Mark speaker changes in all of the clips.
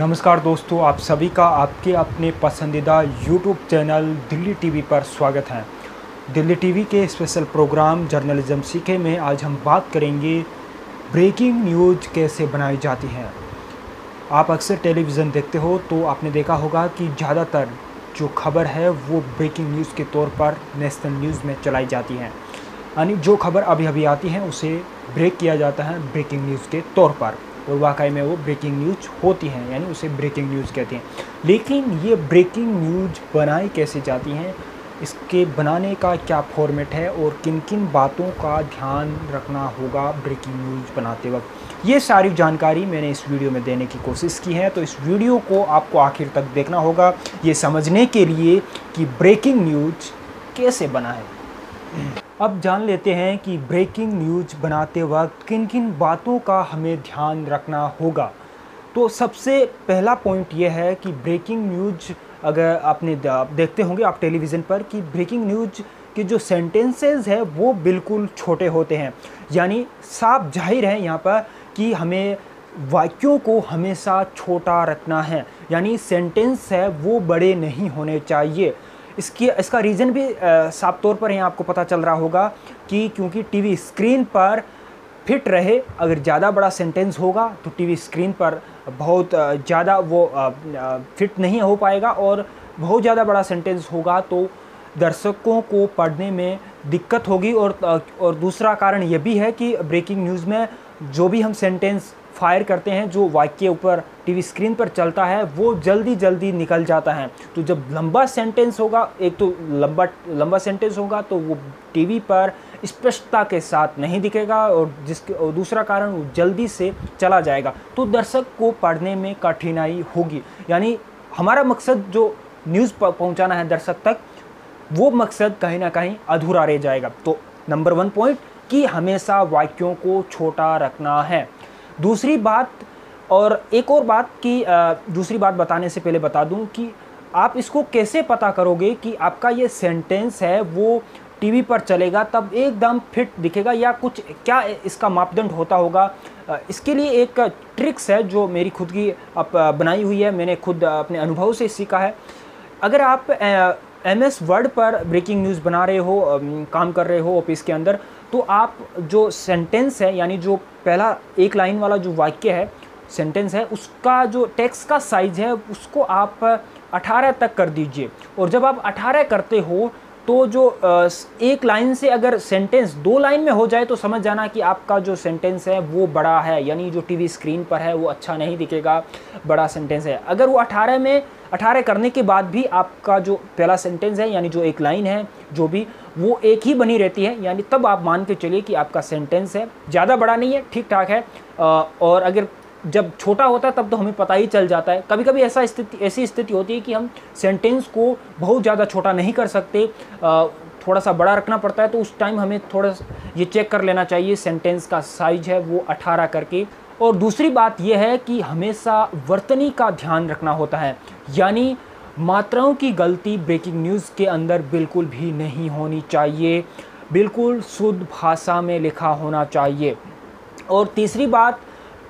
Speaker 1: नमस्कार दोस्तों, आप सभी का आपके अपने पसंदीदा यूट्यूब चैनल दिल्ली टीवी पर स्वागत है। दिल्ली टीवी के स्पेशल प्रोग्राम जर्नलिज्म सीखे में आज हम बात करेंगे ब्रेकिंग न्यूज़ कैसे बनाई जाती है। आप अक्सर टेलीविज़न देखते हो तो आपने देखा होगा कि ज़्यादातर जो खबर है वो ब्रेकिंग न्यूज़ के तौर पर नेशनल न्यूज़ में चलाई जाती है, यानी जो खबर अभी अभी आती है उसे ब्रेक किया जाता है ब्रेकिंग न्यूज़ के तौर पर, और वाकई में वो ब्रेकिंग न्यूज़ होती हैं, यानी उसे ब्रेकिंग न्यूज़ कहते हैं। लेकिन ये ब्रेकिंग न्यूज़ बनाई कैसे जाती हैं, इसके बनाने का क्या फॉर्मेट है और किन किन बातों का ध्यान रखना होगा ब्रेकिंग न्यूज़ बनाते वक्त, ये सारी जानकारी मैंने इस वीडियो में देने की कोशिश की है। तो इस वीडियो को आपको आखिर तक देखना होगा ये समझने के लिए कि ब्रेकिंग न्यूज़ कैसे बनाएं। अब जान लेते हैं कि ब्रेकिंग न्यूज़ बनाते वक्त किन किन बातों का हमें ध्यान रखना होगा। तो सबसे पहला पॉइंट ये है कि ब्रेकिंग न्यूज़, अगर आपने देखते होंगे आप टेलीविज़न पर, कि ब्रेकिंग न्यूज़ के जो सेंटेंसेस है वो बिल्कुल छोटे होते हैं, यानी साफ जाहिर है यहाँ पर कि हमें वाक्यों को हमेशा छोटा रखना है, यानी सेंटेंस है वो बड़े नहीं होने चाहिए। इसका रीज़न भी साफ तौर पर यहाँ आपको पता चल रहा होगा कि क्योंकि टीवी स्क्रीन पर फिट रहे, अगर ज़्यादा बड़ा सेंटेंस होगा तो टीवी स्क्रीन पर बहुत ज़्यादा वो फिट नहीं हो पाएगा, और बहुत ज़्यादा बड़ा सेंटेंस होगा तो दर्शकों को पढ़ने में दिक्कत होगी। और दूसरा कारण ये भी है कि ब्रेकिंग न्यूज़ में जो भी हम सेंटेंस फायर करते हैं, जो वाक्य ऊपर टीवी स्क्रीन पर चलता है वो जल्दी जल्दी निकल जाता है। तो जब लंबा सेंटेंस होगा, एक तो लंबा सेंटेंस होगा तो वो टीवी पर स्पष्टता के साथ नहीं दिखेगा, और दूसरा कारण वो जल्दी से चला जाएगा, तो दर्शक को पढ़ने में कठिनाई होगी। यानी हमारा मकसद जो न्यूज़ पहुंचाना है दर्शक तक, वो मकसद कहीं ना कहीं अधूरा रह जाएगा। तो नंबर 1 पॉइंट कि हमेशा वाक्यों को छोटा रखना है। दूसरी बात, और एक और बात कि दूसरी बात बताने से पहले बता दूं कि आप इसको कैसे पता करोगे कि आपका ये सेंटेंस है वो टीवी पर चलेगा तब एकदम फिट दिखेगा, या कुछ क्या इसका मापदंड होता होगा। इसके लिए एक ट्रिक्स है जो मेरी खुद की बनाई हुई है, मैंने खुद अपने अनुभव से सीखा है। अगर आप MS वर्ड पर ब्रेकिंग न्यूज़ बना रहे हो, काम कर रहे हो ऑफिस के अंदर, तो आप जो सेंटेंस है, यानी जो पहला एक लाइन वाला जो वाक्य है, सेंटेंस है, उसका जो टेक्स्ट का साइज़ है उसको आप 18 तक कर दीजिए। और जब आप 18 करते हो तो जो एक लाइन से अगर सेंटेंस 2 लाइन में हो जाए तो समझ जाना कि आपका जो सेंटेंस है वो बड़ा है, यानी जो टीवी स्क्रीन पर है वो अच्छा नहीं दिखेगा, बड़ा सेंटेंस है। अगर वो 18 करने के बाद भी आपका जो पहला सेंटेंस है, यानी जो एक लाइन है जो भी, वो एक ही बनी रहती है, यानी तब आप मान के चलिए कि आपका सेंटेंस है ज़्यादा बड़ा नहीं है, ठीक ठाक है। और अगर जब छोटा होता है तब तो हमें पता ही चल जाता है। कभी कभी ऐसी स्थिति होती है कि हम सेंटेंस को बहुत ज़्यादा छोटा नहीं कर सकते, थोड़ा सा बड़ा रखना पड़ता है, तो उस टाइम हमें थोड़ा ये चेक कर लेना चाहिए सेंटेंस का साइज है वो 18 करके। और दूसरी बात यह है कि हमेशा वर्तनी का ध्यान रखना होता है, यानी मात्राओं की गलती ब्रेकिंग न्यूज़ के अंदर बिल्कुल भी नहीं होनी चाहिए, बिल्कुल शुद्ध भाषा में लिखा होना चाहिए। और तीसरी बात,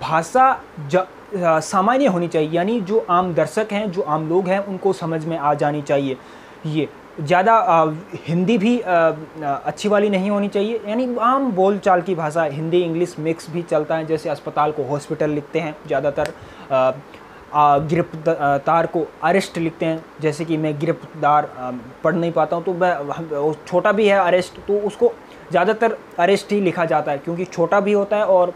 Speaker 1: भाषा सामान्य होनी चाहिए, यानी जो आम दर्शक हैं, जो आम लोग हैं, उनको समझ में आ जानी चाहिए। ये ज़्यादा हिंदी भी अच्छी वाली नहीं होनी चाहिए, यानी आम बोलचाल की भाषा, हिंदी इंग्लिश मिक्स भी चलता है। जैसे अस्पताल को हॉस्पिटल लिखते हैं ज़्यादातर, गिरफ्तार को अरेस्ट लिखते हैं, जैसे कि मैं गिरफ्तार पढ़ नहीं पाता हूँ तो मैं, छोटा भी है अरेस्ट, तो उसको ज़्यादातर अरेस्ट ही लिखा जाता है क्योंकि छोटा भी होता है और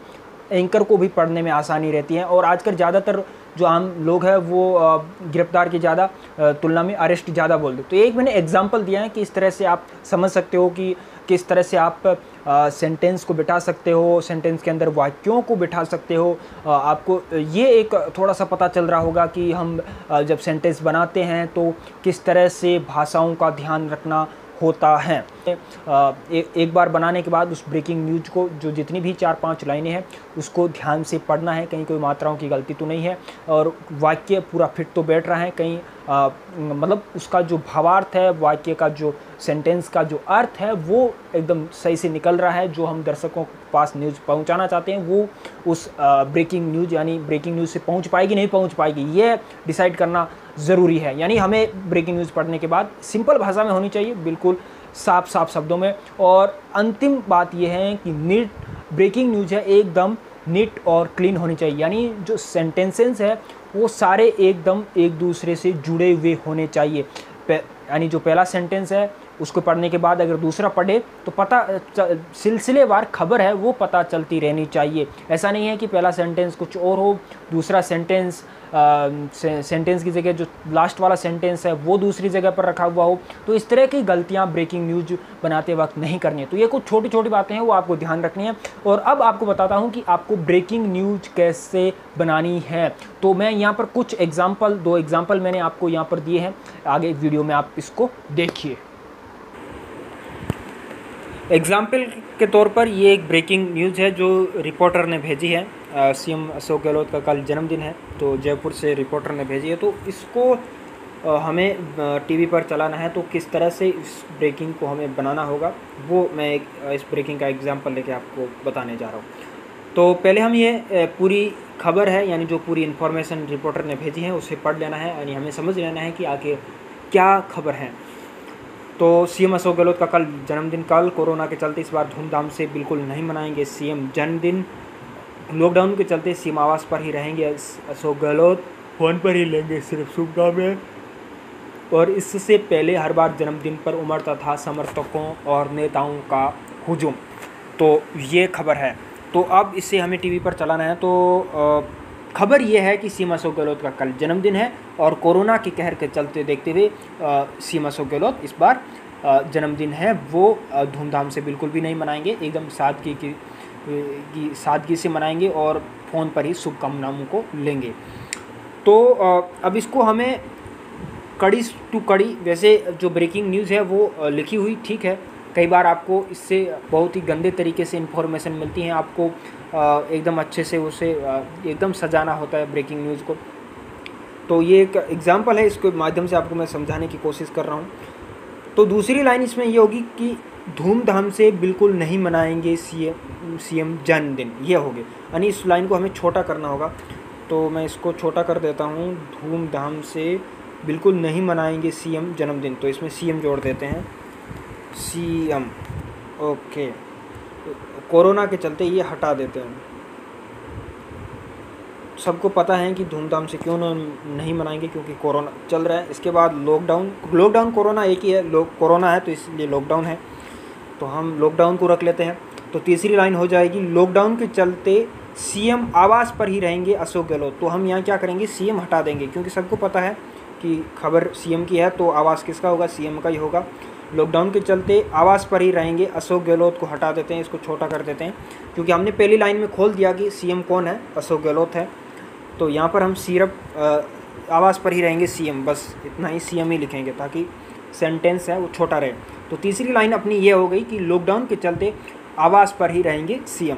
Speaker 1: एंकर को भी पढ़ने में आसानी रहती है। और आजकल ज़्यादातर जो आम लोग हैं वो गिरफ्तार की ज़्यादा तुलना में अरेस्ट ज़्यादा बोलते। तो एक मैंने एग्जांपल दिया है कि इस तरह से आप समझ सकते हो कि किस तरह से आप सेंटेंस को बिठा सकते हो, सेंटेंस के अंदर वाक्यों को बिठा सकते हो। आपको ये एक थोड़ा सा पता चल रहा होगा कि हम जब सेंटेंस बनाते हैं तो किस तरह से भाषाओं का ध्यान रखना होता है। एक बार बनाने के बाद उस ब्रेकिंग न्यूज को जो जितनी भी 4-5 लाइनें हैं उसको ध्यान से पढ़ना है, कहीं कोई मात्राओं की गलती तो नहीं है और वाक्य पूरा फिट तो बैठ रहा है, कहीं मतलब उसका जो भावार्थ है, वाक्य का जो सेंटेंस का जो अर्थ है वो एकदम सही से निकल रहा है। जो हम दर्शकों के पास न्यूज़ पहुंचाना चाहते हैं वो उस ब्रेकिंग न्यूज़ यानी ब्रेकिंग न्यूज़ से पहुंच पाएगी नहीं पहुंच पाएगी, ये डिसाइड करना ज़रूरी है। यानी हमें ब्रेकिंग न्यूज़ पढ़ने के बाद सिंपल भाषा में होनी चाहिए, बिल्कुल साफ साफ शब्दों में। और अंतिम बात यह है कि नीट ब्रेकिंग न्यूज़ है एकदम नीट और क्लीन होनी चाहिए, यानी जो सेंटेंसेस है वो सारे एकदम एक दूसरे से जुड़े हुए होने चाहिए। यानी जो पहला सेंटेंस है उसको पढ़ने के बाद अगर दूसरा पढ़े तो पता सिलसिलेवार खबर है वो पता चलती रहनी चाहिए। ऐसा नहीं है कि पहला सेंटेंस कुछ और हो, दूसरा सेंटेंस की जगह जो लास्ट वाला सेंटेंस है वो दूसरी जगह पर रखा हुआ हो। तो इस तरह की गलतियां ब्रेकिंग न्यूज बनाते वक्त नहीं करनी है। तो ये कुछ छोटी छोटी बातें हैं वो आपको ध्यान रखनी है। और अब आपको बताता हूं कि आपको ब्रेकिंग न्यूज कैसे बनानी है। तो मैं यहाँ पर कुछ एग्जाम्पल, 2 एग्जाम्पल मैंने आपको यहाँ पर दिए हैं, आगे वीडियो में आप इसको देखिए। एग्जाम्पल के तौर पर ये एक ब्रेकिंग न्यूज़ है जो रिपोर्टर ने भेजी है। सीएम अशोक गहलोत का कल जन्मदिन है, तो जयपुर से रिपोर्टर ने भेजी है। तो इसको हमें टीवी पर चलाना है, तो किस तरह से इस ब्रेकिंग को हमें बनाना होगा वो मैं इस ब्रेकिंग का एग्जाम्पल लेके आपको बताने जा रहा हूँ। तो पहले हम ये पूरी खबर है यानी जो पूरी इन्फॉर्मेशन रिपोर्टर ने भेजी है उसे पढ़ लेना है, यानी हमें समझ लेना है कि आगे क्या खबर है। तो सीएम अशोक गहलोत का कल जन्मदिन, कल कोरोना के चलते इस बार धूमधाम से बिल्कुल नहीं मनाएंगे सीएम जन्मदिन। लॉकडाउन के चलते सीएम आवास पर ही रहेंगे अशोक गहलोत, फ़ोन पर ही लेंगे सिर्फ शुभकामनाएं। और इससे पहले हर बार जन्मदिन पर उमड़ता था समर्थकों और नेताओं का हुजूम। तो ये खबर है। तो अब इसे हमें टीवी पर चलाना है। तो खबर ये है कि सीएम अशोक गहलोत का कल जन्मदिन है और कोरोना के कहर के चलते देखते हुए सीएम अशोक गहलोत इस बार जन्मदिन है वो धूमधाम से बिल्कुल भी नहीं मनाएंगे, एकदम सादगी से मनाएंगे और फ़ोन पर ही शुभकामनाओं को लेंगे। तो अब इसको हमें कड़ी टू कड़ी, वैसे जो ब्रेकिंग न्यूज़ है वो लिखी हुई ठीक है, कई बार आपको इससे बहुत ही गंदे तरीके से इन्फॉर्मेशन मिलती है, आपको एकदम अच्छे से उसे एकदम सजाना होता है ब्रेकिंग न्यूज़ को। तो ये एक एग्जांपल है, इसके माध्यम से आपको मैं समझाने की कोशिश कर रहा हूँ। तो दूसरी लाइन इसमें ये होगी कि धूमधाम से बिल्कुल नहीं मनाएंगे सीएम जन्मदिन, ये हो गए। यानी इस लाइन को हमें छोटा करना होगा, तो मैं इसको छोटा कर देता हूँ। धूमधाम से बिल्कुल नहीं मनाएंगे सीएम जन्मदिन, तो इसमें सीएम जोड़ देते हैं, सीएम। ओके, कोरोना के चलते ये हटा देते हैं। सबको पता है कि धूमधाम से क्यों नहीं मनाएंगे, क्योंकि कोरोना चल रहा है। इसके बाद लॉकडाउन कोरोना एक ही है, कोरोना है तो इसलिए लॉकडाउन है, तो हम लॉकडाउन को रख लेते हैं। तो तीसरी लाइन हो जाएगी, लॉकडाउन के चलते सीएम आवास पर ही रहेंगे अशोक गहलोत। तो हम यहाँ क्या करेंगे, सीएम हटा देंगे, क्योंकि सबको पता है कि खबर सीएम की है तो आवास किसका होगा, सीएम का ही होगा। लॉकडाउन के चलते आवास पर ही रहेंगे अशोक गहलोत को हटा देते हैं, इसको छोटा कर देते हैं, क्योंकि हमने पहली लाइन में खोल दिया कि सीएम कौन है, अशोक गहलोत है। तो यहाँ पर हम सिर्फ आवास पर ही रहेंगे सीएम, बस इतना ही सीएम ही लिखेंगे ताकि सेंटेंस है वो छोटा रहे। तो तीसरी लाइन अपनी ये हो गई कि लॉकडाउन के चलते आवास पर ही रहेंगे सीएम।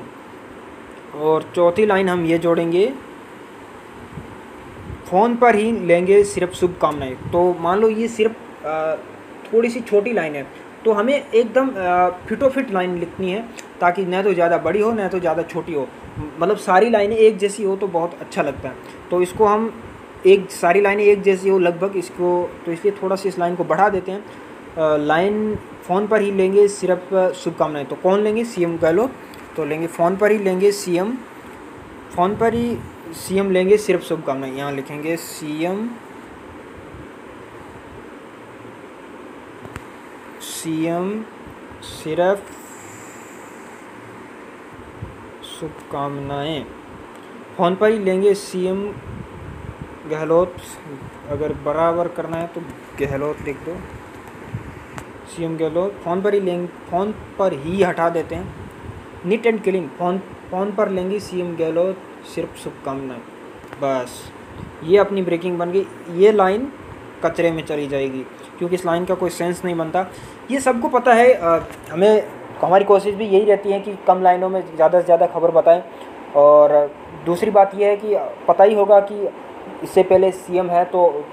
Speaker 1: और चौथी लाइन हम ये जोड़ेंगे, फ़ोन पर ही लेंगे सिर्फ शुभकामनाएं। तो मान लो ये सिर्फ थोड़ी सी छोटी लाइन है, तो हमें एकदम फिटोफिट लाइन लिखनी है, ताकि न तो ज़्यादा बड़ी हो न तो ज़्यादा छोटी हो, मतलब सारी लाइनें एक जैसी हो तो बहुत अच्छा लगता है। तो इसको हम सारी लाइनें एक जैसी हो लगभग, इसको तो इसलिए थोड़ा सा इस लाइन को बढ़ा देते हैं। लाइन फ़ोन पर ही लेंगे सिर्फ शुभकामनाएं, तो कौन लेंगे, सीएम गहलोत। तो लेंगे फ़ोन पर ही लेंगे सीएम, फ़ोन पर ही सीएम लेंगे सिर्फ शुभकामनाएं। यहाँ लिखेंगे सीएम सिर्फ शुभकामनाएं, फ़ोन पर ही लेंगे सीएम गहलोत। अगर बराबर करना है तो गहलोत लिख दो, सीएम गहलोत। फ़ोन पर ही लेंगे, फ़ोन पर ही हटा देते हैं, नीट एंड क्लीन। फ़ोन पर लेंगे सीएम गहलोत सिर्फ शुभकामनाएं, बस ये अपनी ब्रेकिंग बन गई। ये लाइन कचरे में चली जाएगी, क्योंकि इस लाइन का कोई सेंस नहीं बनता।
Speaker 2: ये सबको पता है। हमें हमारी कोशिश भी यही रहती है कि कम लाइनों में ज़्यादा से ज़्यादा खबर बताएं। और दूसरी बात यह है कि पता ही होगा कि इससे पहले सीएम है तो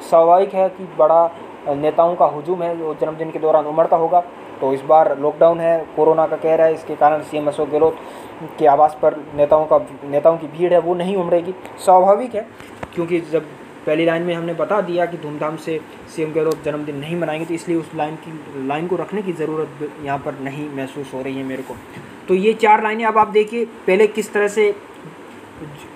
Speaker 2: स्वाभाविक है कि बड़ा नेताओं का हुजूम है वो जन्मदिन के दौरान उमड़ता होगा। तो इस बार लॉकडाउन है, कोरोना का कहर है, इसके कारण सीएम अशोक गहलोत के आवास पर नेताओं की भीड़ है वो नहीं उमड़ेगी, स्वाभाविक है। क्योंकि जब पहली लाइन में हमने बता दिया कि धूमधाम से सीएम गहलोत जन्मदिन नहीं मनाएंगे, तो इसलिए उस लाइन को रखने की ज़रूरत यहाँ पर नहीं महसूस हो रही है मेरे को। तो ये 4 लाइनें अब आप देखिए पहले किस तरह से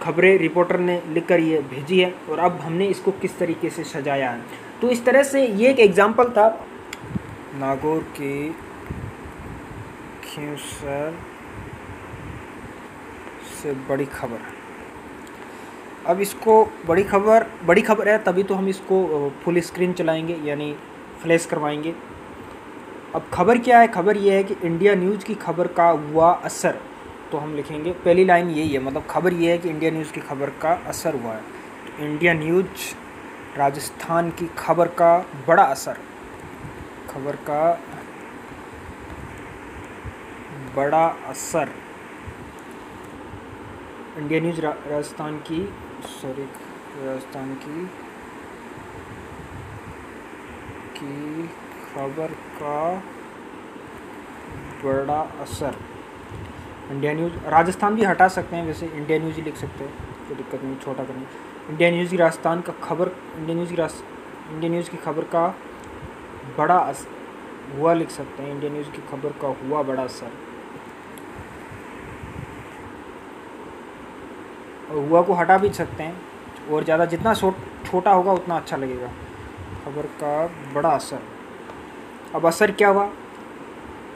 Speaker 2: खबरें रिपोर्टर ने लिख कर ये भेजी है और अब हमने इसको किस तरीके से सजाया है। तो इस तरह से ये एक एग्जाम्पल था नागौर की खींवसर से बड़ी खबर। अब इसको बड़ी खबर है तभी तो हम इसको फुल स्क्रीन चलाएंगे यानी फ्लैश करवाएंगे। अब खबर क्या है? खबर ये है कि इंडिया न्यूज़ की खबर का हुआ असर। तो हम लिखेंगे पहली लाइन यही है, मतलब खबर ये है कि इंडिया न्यूज़ की खबर का असर हुआ है। तो इंडिया न्यूज़ राजस्थान की खबर का बड़ा असर, खबर का बड़ा असर। इंडिया न्यूज़ राजस्थान की खबर का बड़ा असर। इंडिया न्यूज़ राजस्थान भी हटा सकते हैं, वैसे इंडिया न्यूज़ ही लिख सकते हैं, कोई दिक्कत नहीं, छोटा करनी। इंडिया न्यूज़ की राजस्थान का खबर, इंडिया न्यूज़ की खबर का बड़ा हुआ लिख सकते हैं। इंडिया न्यूज़ की खबर का हुआ बड़ा असर, और हुआ को हटा भी सकते हैं, और ज़्यादा जितना छोटा होगा उतना अच्छा लगेगा। खबर का बड़ा असर। अब असर क्या हुआ?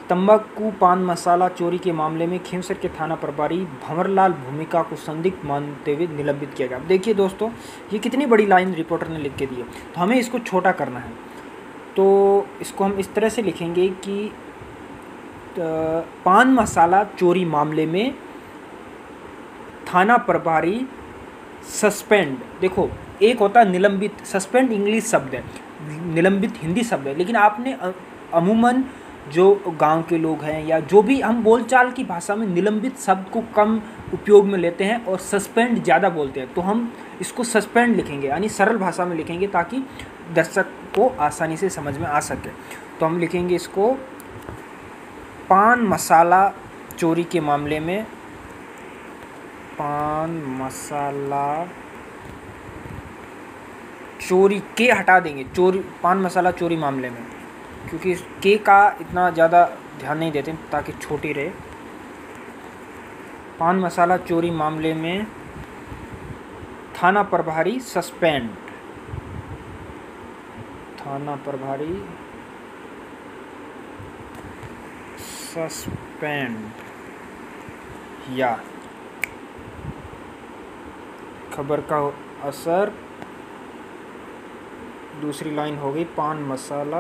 Speaker 2: तंबाकू पान मसाला चोरी के मामले में खींवसर के थाना प्रभारी भंवरलाल भूमिका को संदिग्ध मानते हुए निलंबित किया गया। अब देखिए दोस्तों, ये कितनी बड़ी लाइन रिपोर्टर ने लिख के दी है, तो हमें इसको छोटा करना है। तो इसको हम इस तरह से लिखेंगे कि पान मसाला चोरी मामले में थाना प्रभारी सस्पेंड। देखो, एक होता है निलंबित, सस्पेंड इंग्लिश शब्द है, निलंबित हिंदी शब्द है, लेकिन आपने अमूमन जो गांव के लोग हैं या जो भी हम बोलचाल की भाषा में निलंबित शब्द को कम उपयोग में लेते हैं और सस्पेंड ज़्यादा बोलते हैं, तो हम इसको सस्पेंड लिखेंगे, यानी सरल भाषा में लिखेंगे ताकि दर्शक को आसानी से समझ में आ सके। तो हम लिखेंगे इसको पान मसाला चोरी के मामले में, पान मसाला चोरी के हटा देंगे, चोरी पान मसाला चोरी मामले में, क्योंकि के का इतना ज़्यादा ध्यान नहीं देते ताकि छोटी रहे। पान मसाला चोरी मामले में थाना प्रभारी सस्पेंड, थाना प्रभारी सस्पेंड, या खबर का असर। दूसरी लाइन हो गई पान मसाला।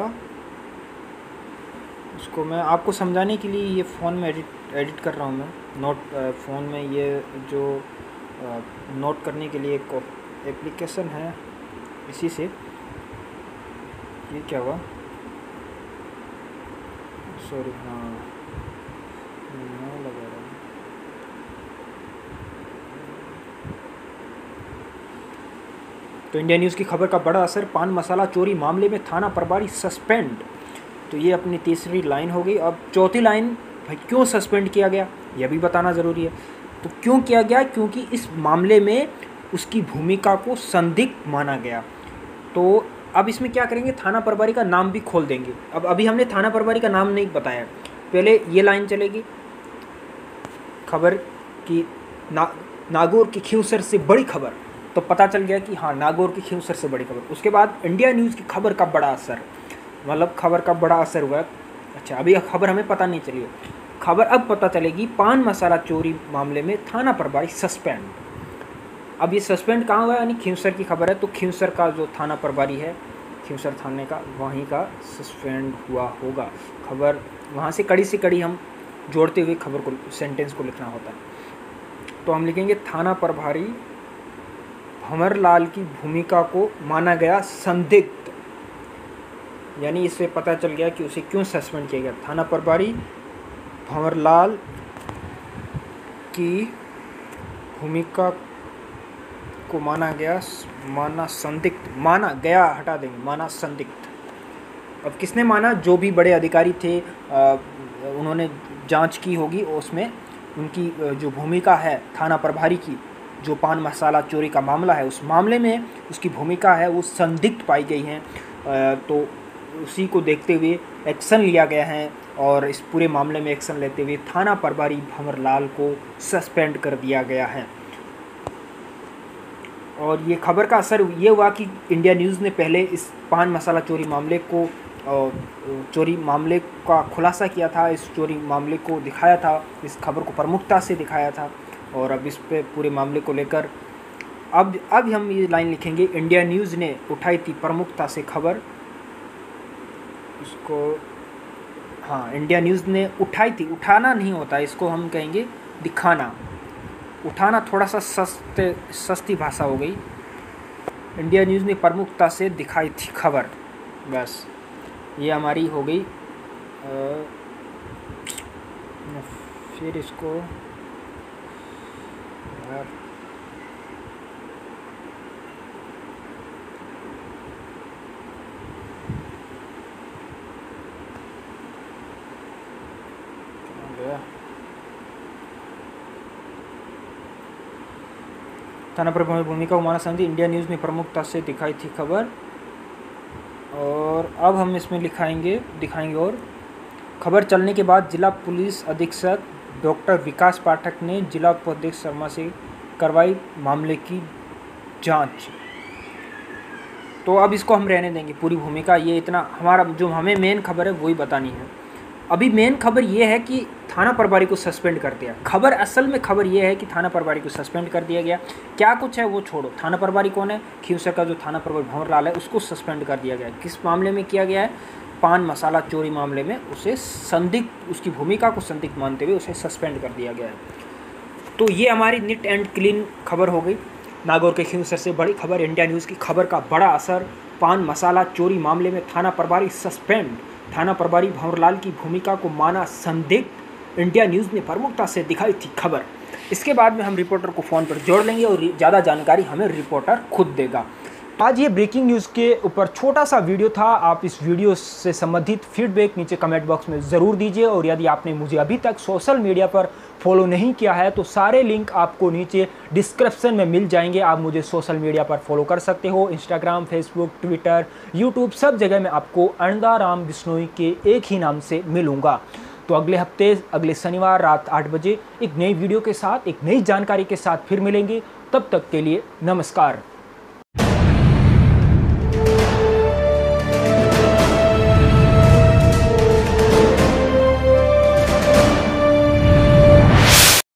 Speaker 2: इसको मैं आपको समझाने के लिए ये फ़ोन में एडिट कर रहा हूँ मैं, फ़ोन में ये जो नोट करने के लिए एक एप्लीकेशन है, इसी से ये क्या हुआ, सॉरी, हाँ मैं लगा रहा हूँ। तो इंडिया न्यूज़ की खबर का बड़ा असर, पान मसाला चोरी मामले में थाना प्रभारी सस्पेंड। तो ये अपनी तीसरी लाइन हो गई। अब चौथी लाइन, भाई क्यों सस्पेंड किया गया यह भी बताना ज़रूरी है। तो क्यों किया गया? क्योंकि इस मामले में उसकी भूमिका को संदिग्ध माना गया। तो अब इसमें क्या करेंगे, थाना प्रभारी का नाम भी खोल देंगे। अब अभी हमने थाना प्रभारी का नाम नहीं बताया, पहले ये लाइन चलेगी, खबर की नागौर की खींवसर से बड़ी खबर, तो पता चल गया कि हाँ नागौर की खींवसर से बड़ी खबर। उसके बाद इंडिया न्यूज़ की खबर का बड़ा असर, मतलब खबर का बड़ा असर हुआ। अच्छा, अभी खबर हमें पता नहीं चली, खबर अब पता चलेगी, पान मसाला चोरी मामले में थाना प्रभारी सस्पेंड। अब ये सस्पेंड कहाँ हुआ है, यानी खींवसर की खबर है, तो खींवसर का जो थाना प्रभारी है खींवसर थाने का, वहीं का सस्पेंड हुआ होगा। खबर वहाँ से कड़ी से कड़ी हम जोड़ते हुए खबर को, सेंटेंस को लिखना होता है। तो हम लिखेंगे थाना प्रभारी भंवरलाल की भूमिका को माना गया संदिग्ध, यानी इससे पता चल गया कि उसे क्यों सस्पेंड किया गया। थाना प्रभारी भंवरलाल की भूमिका को माना संदिग्ध। अब किसने माना? जो भी बड़े अधिकारी थे, उन्होंने जांच की होगी, उसमें उनकी जो भूमिका है थाना प्रभारी की, जो पान मसाला चोरी का मामला है उस मामले में उसकी भूमिका है वो संदिग्ध पाई गई है। तो उसी को देखते हुए एक्शन लिया गया है और इस पूरे मामले में एक्शन लेते हुए थाना प्रभारी भंवरलाल को सस्पेंड कर दिया गया है। और ये खबर का असर ये हुआ कि इंडिया न्यूज़ ने पहले इस पान मसाला चोरी मामले का खुलासा किया था, इस चोरी मामले को दिखाया था, इस खबर को प्रमुखता से दिखाया था। और अब इस पे पूरे मामले को लेकर अब हम ये लाइन लिखेंगे, इंडिया न्यूज़ ने उठाई थी प्रमुखता से खबर, इसको हाँ इंडिया न्यूज़ ने उठाई थी, उठाना नहीं होता, इसको हम कहेंगे दिखाना। उठाना थोड़ा सा सस्ती भाषा हो गई। इंडिया न्यूज़ ने प्रमुखता से दिखाई थी खबर, बस ये हमारी हो गई। फिर इसको यार थाना प्रभारी भूमिका को माना संदिग्ध, इंडिया न्यूज़ ने प्रमुखता से दिखाई थी खबर। और अब हम इसमें दिखाएंगे और खबर चलने के बाद जिला पुलिस अधीक्षक डॉक्टर विकास पाठक ने जिला उपाध्यक्ष शर्मा से करवाई मामले की जांच। तो अब इसको हम रहने देंगे, पूरी भूमिका ये इतना हमारा जो हमें मेन खबर है वही बतानी है। अभी मेन खबर ये है कि थाना प्रभारी को सस्पेंड कर दिया। असल में खबर ये है कि थाना प्रभारी को सस्पेंड कर दिया गया। क्या कुछ है वो छोड़ो, थाना प्रभारी कौन है? खींवसर का जो थाना प्रभारी भंवरलाल है उसको सस्पेंड कर दिया गया। किस मामले में किया गया है? पान मसाला चोरी मामले में उसे संदिग्ध, उसकी भूमिका को संदिग्ध मानते हुए उसे सस्पेंड कर दिया गया है। तो ये हमारी नीट एंड क्लीन खबर हो गई। नागौर के खींवसर से बड़ी खबर, इंडिया न्यूज़ की खबर का बड़ा असर, पान मसाला चोरी मामले में थाना प्रभारी सस्पेंड, थाना प्रभारी भंवरलाल की भूमिका को माना संदिग्ध, इंडिया न्यूज़ ने प्रमुखता से दिखाई थी खबर। इसके बाद में हम रिपोर्टर को फ़ोन पर जोड़ लेंगे और ज़्यादा जानकारी हमें रिपोर्टर खुद देगा।
Speaker 1: आज ये ब्रेकिंग न्यूज़ के ऊपर छोटा सा वीडियो था। आप इस वीडियो से संबंधित फीडबैक नीचे कमेंट बॉक्स में ज़रूर दीजिए। और यदि आपने मुझे अभी तक सोशल मीडिया पर फॉलो नहीं किया है तो सारे लिंक आपको नीचे डिस्क्रिप्शन में मिल जाएंगे। आप मुझे सोशल मीडिया पर फॉलो कर सकते हो, इंस्टाग्राम, फेसबुक, ट्विटर, यूट्यूब, सब जगह मैं आपको अंधाराम बिश्नोई के एक ही नाम से मिलूँगा। तो अगले हफ्ते अगले शनिवार रात 8 बजे एक नई वीडियो के साथ, एक नई जानकारी के साथ फिर मिलेंगे। तब तक के लिए नमस्कार।